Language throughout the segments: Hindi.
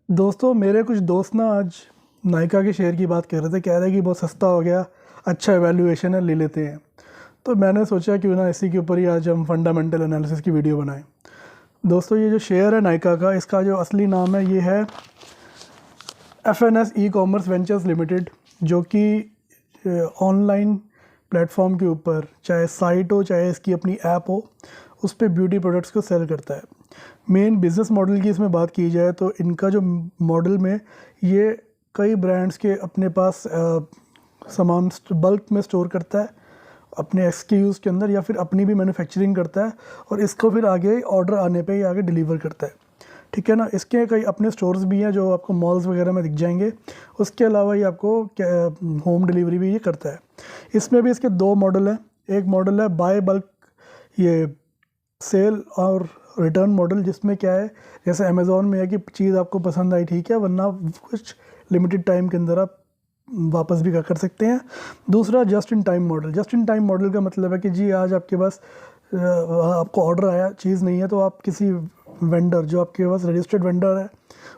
दोस्तों मेरे कुछ दोस्त ना आज नायका के शेयर की बात कर रहे थे। कह रहे कि बहुत सस्ता हो गया, अच्छा एवैल्यूएशन है, ले लेते हैं। तो मैंने सोचा क्यों ना इसी के ऊपर ही आज हम फंडामेंटल एनालिसिस की वीडियो बनाएं। दोस्तों ये जो शेयर है नायका का, इसका जो असली नाम है ये है FNS e commerce ventures limited, जो कि ऑनलाइन प्लेटफॉर्म के ऊपर चाहे साइट हो चाहे इसकी अपनी ऐप हो, उस पर ब्यूटी प्रोडक्ट्स को सेल करता है। मेन बिज़नेस मॉडल की इसमें बात की जाए तो इनका जो मॉडल में ये कई ब्रांड्स के अपने पास सामान बल्क में स्टोर करता है अपने SKUs के अंदर, या फिर अपनी भी मैन्युफैक्चरिंग करता है और इसको फिर आगे ऑर्डर आने पे ही आगे डिलीवर करता है। ठीक है ना। इसके कई अपने स्टोर्स भी हैं जो आपको मॉल्स वगैरह में दिख जाएंगे। उसके अलावा ये आपको होम डिलीवरी भी ये करता है। इसमें भी इसके दो मॉडल हैं। एक मॉडल है बाय बल्क, ये सेल और रिटर्न मॉडल, जिसमें क्या है जैसे अमेज़ॉन में है कि चीज़ आपको पसंद आई ठीक है, वरना कुछ लिमिटेड टाइम के अंदर आप वापस भी कर सकते हैं। दूसरा just in time model. Just in time model का मतलब है कि जी आज आपके पास आपको ऑर्डर आया, चीज़ नहीं है, तो आप किसी वेंडर जो आपके पास रजिस्टर्ड वेंडर है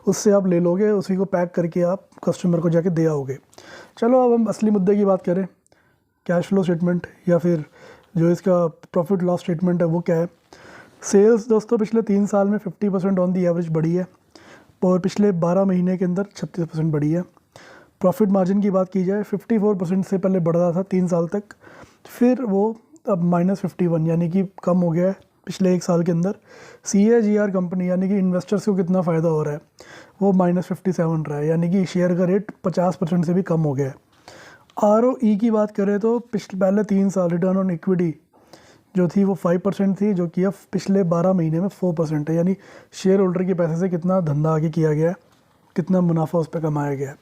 उससे आप ले लोगे, उसी को पैक करके आप कस्टमर को जाके दे आओगे। चलो अब हम असली मुद्दे की बात करें, कैश फ्लो स्टेटमेंट या फिर जो इसका प्रॉफिट लॉस स्टेटमेंट है वो क्या है। सेल्स दोस्तों पिछले 3 साल में 50% ऑन दी एवरेज बढ़ी है और पिछले 12 महीने के अंदर 36% बढ़ी है। प्रॉफिट मार्जिन की बात की जाए 54% से पहले बढ़ रहा था 3 साल तक, फिर वो अब -51 यानी कि कम हो गया है पिछले 1 साल के अंदर। CAGR कंपनी यानी कि इन्वेस्टर्स को कितना फ़ायदा हो रहा है वो -57 रहा है, यानी कि शेयर का रेट 50% से भी कम हो गया है। ROE की बात करें तो पहले 3 साल रिटर्न ऑन इक्विटी जो थी वो 5% थी, जो कि अब पिछले 12 महीने में 4% है। यानी शेयर होल्डर के पैसे से कितना धंधा आगे किया गया है, कितना मुनाफा उस पर कमाया गया है।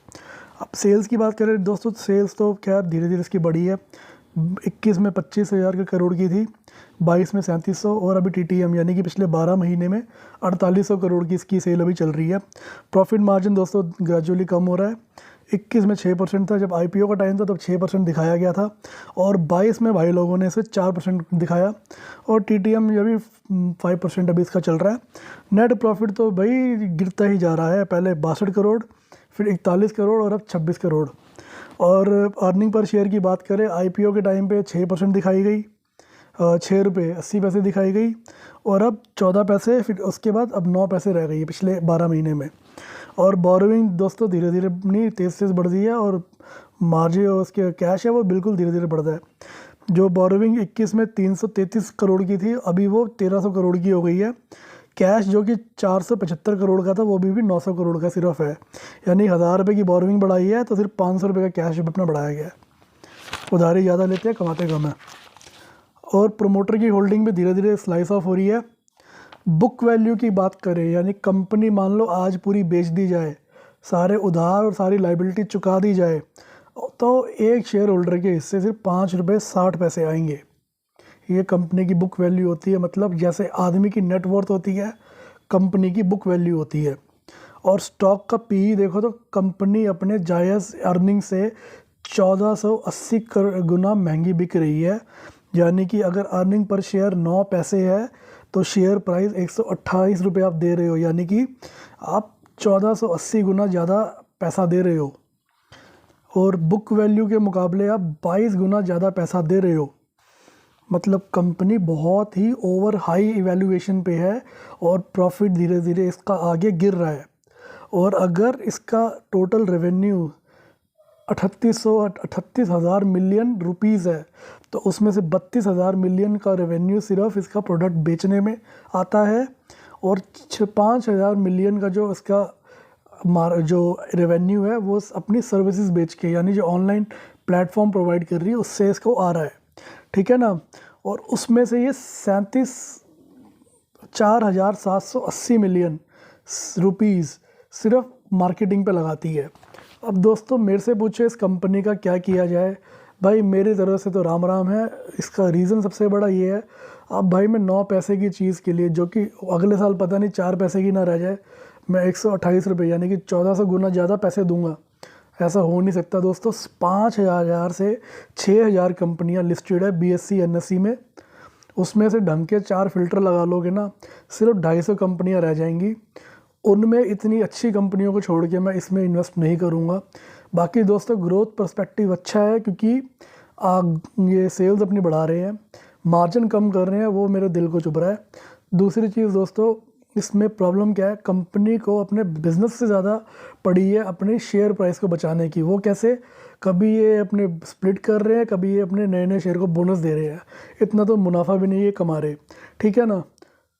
अब सेल्स की बात करें दोस्तों, सेल्स तो खैर धीरे धीरे इसकी बढ़ी है। 21 में 25,000 करोड़ की थी, 22 में 3700, और अभी TTM यानी कि पिछले 12 महीने में 4800 करोड़ की इसकी सेल अभी चल रही है। प्रॉफिट मार्जिन दोस्तों ग्रेजुअली कम हो रहा है। 21 में 6% था, जब IPO का टाइम था तब 6% दिखाया गया था, और 22 में भाई लोगों ने इसे 4% दिखाया, और TTM ये भी 5% अभी इसका चल रहा है। नेट प्रॉफिट तो भाई गिरता ही जा रहा है, पहले 62 करोड़, फिर 41 करोड़ और अब 26 करोड़। और अर्निंग पर शेयर की बात करें, IPO के टाइम पे 6% दिखाई गई, 6 रुपये 80 पैसे दिखाई गई, और अब 14 पैसे, फिर उसके बाद अब 9 पैसे रह गई है पिछले 12 महीने में। और बोरोइंग दोस्तों धीरे धीरे अपनी तेज़ बढ़ रही है, और मार्जिन उसके कैश है वो बिल्कुल धीरे धीरे बढ़ता है। जो बोरोइंग 21 में 333 करोड़ की थी, अभी वो 1300 करोड़ की हो गई है। कैश जो कि 475 करोड़ का था वो भी 900 करोड़ का सिर्फ है। यानी 1000 रुपये की बोरोइंग बढ़ाई है तो सिर्फ 500 रुपये का कैश अपना बढ़ाया गया है। उधारी ज़्यादा लेते हैं, कमाते कम है। और प्रोमोटर की होल्डिंग भी धीरे धीरे स्लाइस ऑफ हो रही है। बुक वैल्यू की बात करें, यानी कंपनी मान लो आज पूरी बेच दी जाए, सारे उधार और सारी लाइबिलिटी चुका दी जाए, तो एक शेयर होल्डर के हिस्से सिर्फ 5 रुपये 60 पैसे आएंगे। ये कंपनी की बुक वैल्यू होती है। मतलब जैसे आदमी की नेटवर्थ होती है, कंपनी की बुक वैल्यू होती है। और स्टॉक का PE देखो तो कंपनी अपने जायज़ अर्निंग से 1480 गुना महंगी बिक रही है। यानी कि अगर अर्निंग पर शेयर 9 पैसे है तो शेयर प्राइस 128 रुपये आप दे रहे हो, यानी कि आप 1480 गुना ज़्यादा पैसा दे रहे हो, और बुक वैल्यू के मुकाबले आप 22 गुना ज़्यादा पैसा दे रहे हो। मतलब कंपनी बहुत ही ओवर हाई इवैल्यूएशन पे है, और प्रॉफिट धीरे धीरे इसका आगे गिर रहा है। और अगर इसका टोटल रेवेन्यू 38,000 मिलियन रुपीज़ है, तो उसमें से 32,000 मिलियन का रेवेन्यू सिर्फ इसका प्रोडक्ट बेचने में आता है, और 5,000 मिलियन का जो इसका जो रेवेन्यू है वो अपनी सर्विसेज बेच के, यानी जो ऑनलाइन प्लेटफॉर्म प्रोवाइड कर रही है उससे इसको आ रहा है। ठीक है ना। और उसमें से ये 4,780 मिलियन रुपीज़ सिर्फ मार्केटिंग पे लगाती है। अब दोस्तों मेरे से पूछे इस कंपनी का क्या किया जाए, भाई मेरी तरफ से तो राम राम है। इसका रीज़न सबसे बड़ा ये है, अब भाई मैं 9 पैसे की चीज़ के लिए, जो कि अगले साल पता नहीं 4 पैसे की ना रह जाए, मैं 128 रुपये यानी कि 1400 गुना ज़्यादा पैसे दूंगा, ऐसा हो नहीं सकता दोस्तों। 5,000 से 6,000 कंपनियां लिस्टेड है BSE NSE में, उसमें से ढंग के 4 फिल्टर लगा लोगे ना, सिर्फ 250 कंपनियां रह जाएंगी। उनमें इतनी अच्छी कंपनियों को छोड़ के मैं इसमें इन्वेस्ट नहीं करूँगा। बाकी दोस्तों ग्रोथ पर्सपेक्टिव अच्छा है, क्योंकि ये सेल्स अपनी बढ़ा रहे हैं, मार्जिन कम कर रहे हैं, वो मेरे दिल को चुभ रहा है। दूसरी चीज़ दोस्तों, इसमें प्रॉब्लम क्या है, कंपनी को अपने बिज़नेस से ज़्यादा पड़ी है अपनी शेयर प्राइस को बचाने की। वो कैसे, कभी ये अपने स्प्लिट कर रहे हैं, कभी ये अपने नए नए शेयर को बोनस दे रहे हैं, इतना तो मुनाफा भी नहीं ये कमा रहे, ठीक है ना।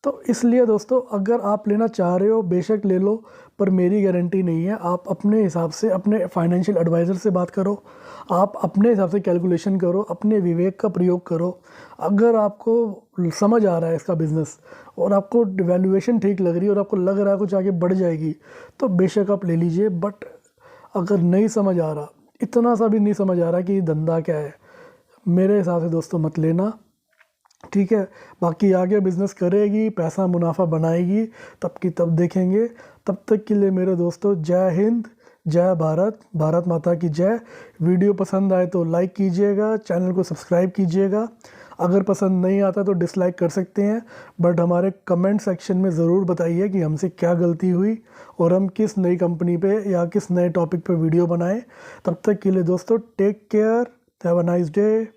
तो इसलिए दोस्तों अगर आप लेना चाह रहे हो बेशक ले लो, पर मेरी गारंटी नहीं है। आप अपने हिसाब से अपने फाइनेंशियल एडवाइज़र से बात करो, आप अपने हिसाब से कैलकुलेशन करो, अपने विवेक का प्रयोग करो। अगर आपको समझ आ रहा है इसका बिज़नेस और आपको वैल्यूएशन ठीक लग रही है और आपको लग रहा है कुछ आगे बढ़ जाएगी, तो बेशक आप ले लीजिए। बट अगर नहीं समझ आ रहा, इतना सा भी नहीं समझ आ रहा कि धंधा क्या है, मेरे हिसाब से दोस्तों मत लेना, ठीक है। बाकी आगे बिज़नेस करेगी, पैसा मुनाफा बनाएगी, तब की तब देखेंगे। तब तक के लिए मेरे दोस्तों जय हिंद, जय भारत, भारत माता की जय। वीडियो पसंद आए तो लाइक कीजिएगा, चैनल को सब्सक्राइब कीजिएगा। अगर पसंद नहीं आता तो डिसलाइक कर सकते हैं, बट हमारे कमेंट सेक्शन में ज़रूर बताइए कि हमसे क्या गलती हुई और हम किस नई कंपनी पे या किस नए टॉपिक पे वीडियो बनाएं। तब तक के लिए दोस्तों take care, have a nice day.